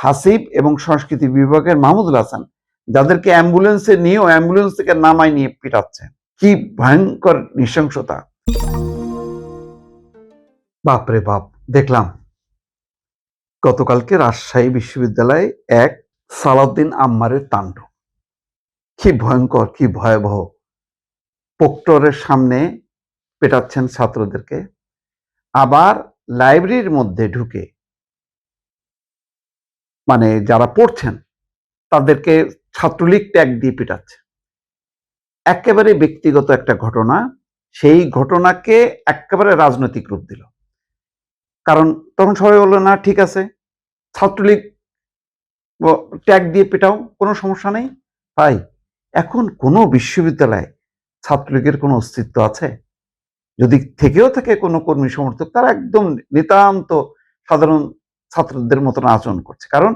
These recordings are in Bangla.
হাসিব এবং সংস্কৃতি বিভাগের মাহমুদুল হাসান, যাদেরকে অ্যাম্বুলেন্সে নিয়েও অ্যাম্বুলেন্স থেকে নামায় নিয়ে পিটাচ্ছে। কি ভয়ঙ্কর নৃশংসতা! বাপরে বাপ! দেখলাম গতকালকে রাজশাহী বিশ্ববিদ্যালয়ে এক সালাউদ্দিন আম্মারের তাণ্ডব। কি ভয়ঙ্কর, কি ভয়াবহ! প্রক্টরের সামনে পেটাচ্ছেন ছাত্রদেরকে, আবার লাইব্রেরির মধ্যে ঢুকে মানে যারা পড়ছেন তাদেরকে ছাত্রলীগ ট্যাগ দিয়ে পেটাচ্ছে। একেবারে ব্যক্তিগত একটা ঘটনা, সেই ঘটনাকে একেবারে রাজনৈতিক রূপ দিল। কারণ তখন সবাই বললো, না ঠিক আছে, ছাত্রলীগ ট্যাগ দিয়ে পেটাও, কোনো সমস্যা নেই। তাই এখন কোনো বিশ্ববিদ্যালয়ে ছাত্রলীগের কোনো অস্তিত্ব আছে? যদি থেকেও থাকে কোনো কর্মী সমর্থক, তারা একদম নিতান্ত সাধারণ ছাত্রদের মতন আচরণ করছে। কারণ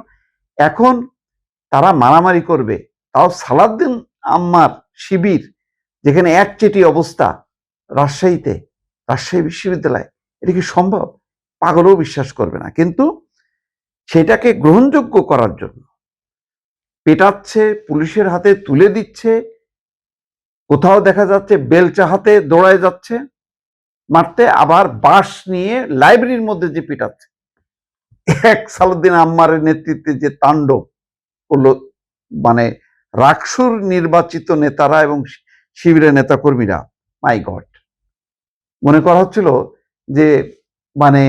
এখন তারা মারামারি করবে, তাও সালাউদ্দিন আম্মার শিবির, যেখানে একচেটি অবস্থা রাজশাহীতে, রাজশাহী বিশ্ববিদ্যালয়, এটা কি সম্ভব? পাগলও বিশ্বাস করবে না। কিন্তু সেটাকে গ্রহণযোগ্য করার জন্য পেটাচ্ছে, পুলিশের হাতে তুলে দিচ্ছে, কোথাও দেখা যাচ্ছে বেলচা হাতে দৌড়ায় যাচ্ছে মারতে, আবার বাঁশ নিয়ে লাইব্রেরির মধ্যে যে পিটাচ্ছে। এক সালাউদ্দিন আম্মারের নেতৃত্বে যে তাণ্ডব করলো, মানে রাকসুর নির্বাচিত নেতারা এবং শিবিরের নেতাকর্মীরা, মাই গড! মনে করা হচ্ছিল যে মানে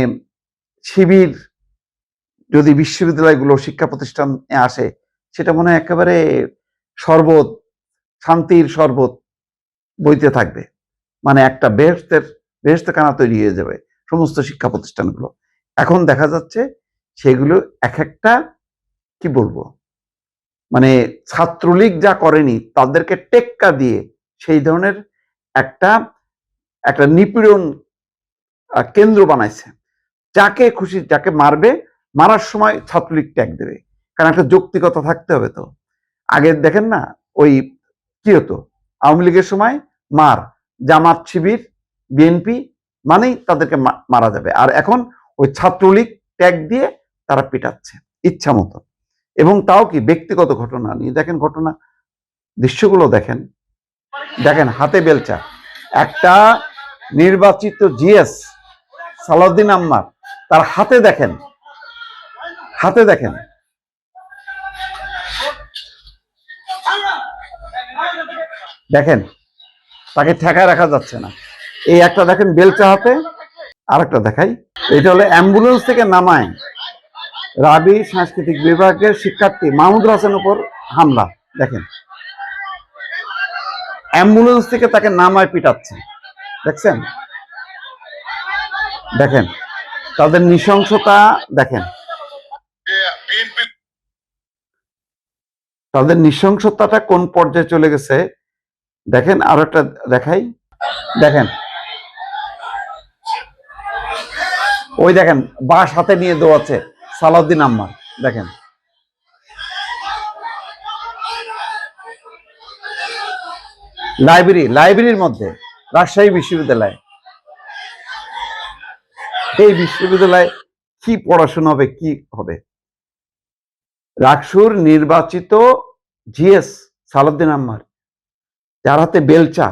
শিবির যদি বিশ্ববিদ্যালয়গুলো শিক্ষা প্রতিষ্ঠানে আসে, সেটা মনে হয় একেবারে শরবত, শান্তির শরবত বইতে থাকবে। মানে একটা বেহেশতেখানা তৈরি হয়ে যাবে সমস্ত শিক্ষা প্রতিষ্ঠানগুলো। এখন দেখা যাচ্ছে সেগুলো এক একটা, কি বলবো, মানে ছাত্রলীগ যা করেনি তাদেরকে টেক্কা দিয়ে সেই ধরনের একটা একটা নিপীড়ন কেন্দ্র বানাইছে। যাকে খুশি, যাকে মারবে, মারার সময় ছাত্রলীগ ট্যাগ দেবে। কারণ একটা যৌক্তিকতা থাকতে হবে তো। আগে দেখেন না, ওই কি হতো, আওয়ামী লীগের সময় মার, জামাত শিবির বিএনপি মানেই তাদেরকে মারা যাবে। আর এখন ওই ছাত্রলীগ ট্যাগ দিয়ে তারা পিটাচ্ছে ইচ্ছা মতো, এবং তাও কি ব্যক্তিগত ঘটনা নিয়ে। দেখেন ঘটনা, দৃশ্যগুলো দেখেন, দেখেন হাতে বেলচা, একটা নির্বাচিত জিএস সালাউদ্দিন আম্মার, তার হাতে দেখেন, হাতে দেখেন, দেখেন তাকে ঠেকায় রাখা যাচ্ছে না। এই একটা দেখেন বেলচা হাতে, আর একটা দেখাই, এটা হলো অ্যাম্বুলেন্স থেকে নামায় রাবি সাংস্কৃতিক বিভাগের শিক্ষার্থী মাহমুদুল হাসানের উপর হামলা। দেখেন অ্যাম্বুলেন্স থেকে তাকে নামায় পিটাচ্ছে, দেখছেন? দেখেন তাদের নৃশংসতা, দেখেন তাদের নৃশংসতাটা কোন পর্যায়ে চলে গেছে। দেখেন আরো একটা দেখাই, দেখেন ওই দেখেন বাঁশ হাতে নিয়ে দৌড়াচ্ছে সালাউদ্দিন আম্মার। দেখেন লাইব্রেরির মধ্যে, রাজশাহী বিশ্ববিদ্যালয়, এই বিশ্ববিদ্যালয়ে কি পড়াশোনা হবে, কি হবে? রাকসুর নির্বাচিত জিএস সালাউদ্দিন আম্মার, যার হাতে বেলচা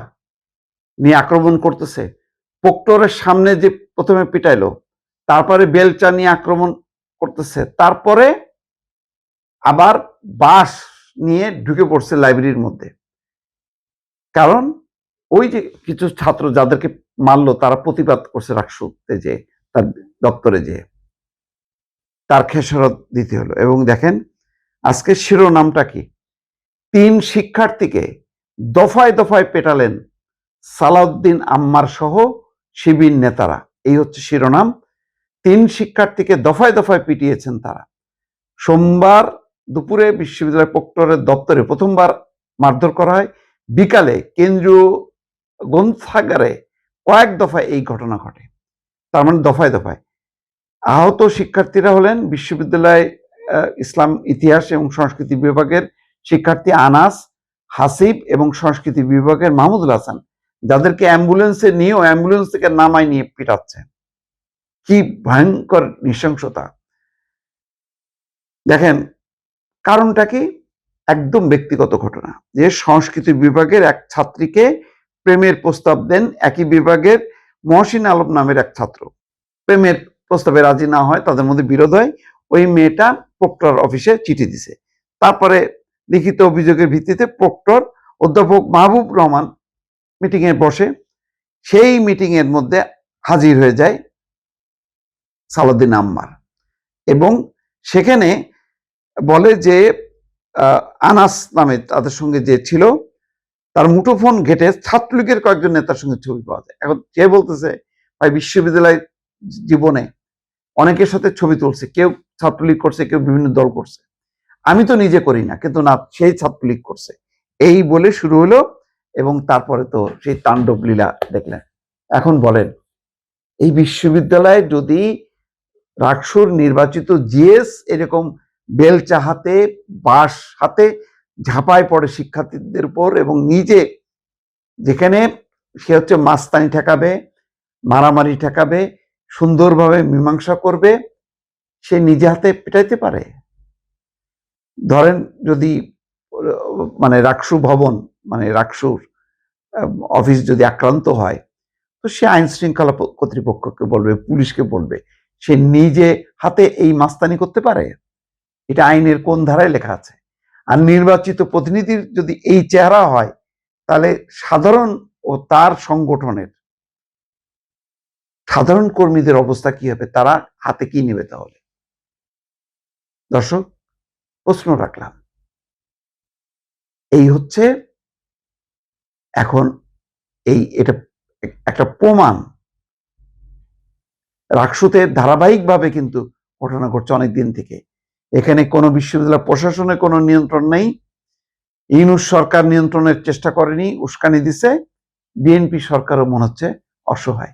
নিয়ে আক্রমণ করতেছে, প্রক্টরের সামনে যে প্রথমে পিটাইলো, তারপরে বেলচা নিয়ে আক্রমণ করতেছে, তারপরে আবার বাঁশ নিয়ে ঢুকে পড়ছে লাইব্রেরির মধ্যে। কারণ ওই যে কিছু ছাত্র যাদেরকে মারলো, তারা প্রতিবাদ করছে রাকসুতে, যে তার দপ্তরে যে তার খেসারত দিতে হলো। এবং দেখেন আজকে শিরোনামটা কি, 3 শিক্ষার্থীকে দফায় দফায় পেটালেন সালাউদ্দিন আম্মার সহ শিবির নেতারা। এই হচ্ছে শিরোনাম। 3 শিক্ষার্থীকে দফায় দফায় পিটিয়েছেন তারা। সোমবার দুপুরে বিশ্ববিদ্যালয় প্রক্টরের দপ্তরে প্রথমবার মারধর করা হয়। বিকালে কেন্দ্রীয় গ্রন্থাগারে কয়েক দফায় এই ঘটনা ঘটে। তার মানে দফায় দফায়। আহত শিক্ষার্থীরা হলেন বিশ্ববিদ্যালয় ইসলাম ইতিহাস এবং সংস্কৃতি বিভাগের শিক্ষার্থী আনাস, হাসিব এবং সংস্কৃতি বিভাগের মাহমুদুল হাসান, যাদেরকে অ্যাম্বুলেন্সে নিয়েও অ্যাম্বুলেন্স থেকে নামায় নিয়ে পিটাচ্ছে। কি ভয়ঙ্কর নৃশংসতা! দেখেন কারণটা কি, একদম ব্যক্তিগত ঘটনা, যে সংস্কৃতি বিভাগের এক ছাত্রীকে প্রেমের প্রস্তাব দেন একই বিভাগের মহসিন আলম নামের এক ছাত্র। প্রেমের প্রস্তাবে রাজি না হয়, তাদের মধ্যে বিরোধ হয়, ওই মেয়েটা প্রক্টর অফিসে চিঠি দিছে। তারপরে লিখিত অভিযোগের ভিত্তিতে প্রক্টর অধ্যাপক মাহবুব রহমান মিটিং এ বসে। সেই মিটিং এর মধ্যে হাজির হয়ে যায় সালাউদ্দিন আম্মার এবং সেখানে বলে যে আনাস নামে তাদের সঙ্গে যে ছিল, তার মুঠোফোন ঘেটে ছাত্রলীগের কয়েকজন নেতার সঙ্গে ছবি পাওয়া যায়। এখন কে বলতেছে ভাই বিশ্ববিদ্যালয় জীবনে অনেকের সাথে ছবি তুলছে, কেউ ছাত্রলীগ করছে, কেউ বিভিন্ন দল করছে, আমি তো নিজে করি না, কিন্তু না সেই ছাত্রলীগ করছে, এই বলে শুরু হলো এবং তারপরে তো সেই তাণ্ডব লীলা দেখলেন। এখন বলেন এই বিশ্ববিদ্যালয়ে যদি রাকসুর নির্বাচিত জিএস এরকম বেলচা হাতে বাঁশ হাতে ঝাঁপায় পড়ে শিক্ষার্থীদের উপর এবং নিজে যেখানে সে হচ্ছে মাস্তানি ঠেকাবে, মারামারি ঠেকাবে, সুন্দরভাবে মীমাংসা করবে, সে নিজে হাতে পেটাইতে পারে? ধরেন যদি মানে রাকসু ভবন মানে রাকসুর অফিস যদি আক্রান্ত হয়, তো সে আইন শৃঙ্খলা কর্তৃপক্ষকে বলবে, পুলিশকে বলবে, সে নিজে হাতে এই মাস্তানি করতে পারে? এটা আইনের কোন ধারায় লেখা আছে? আর নির্বাচিত প্রতিনিধির যদি এই চেহারা হয়, তাহলে সাধারণ ও তার সংগঠনের সাধারণ কর্মীদের অবস্থা কি হবে? তারা হাতে কি নেবে তাহলে? দর্শক, প্রশ্ন রাখলাম। এই হচ্ছে এখন এটা একটা প্রমাণ। রাকসুতে ধারাবাহিকভাবে কিন্তু ঘটনা ঘটছে অনেক দিন থেকে। এখানে কোনো বিশ্ববিদ্যালয় প্রশাসনের কোনো নিয়ন্ত্রণ নেই। ইউনূস সরকার নিয়ন্ত্রণের চেষ্টা করেনি, উস্কানি দিছে। বিএনপি সরকারও মনে হচ্ছে অসহায়।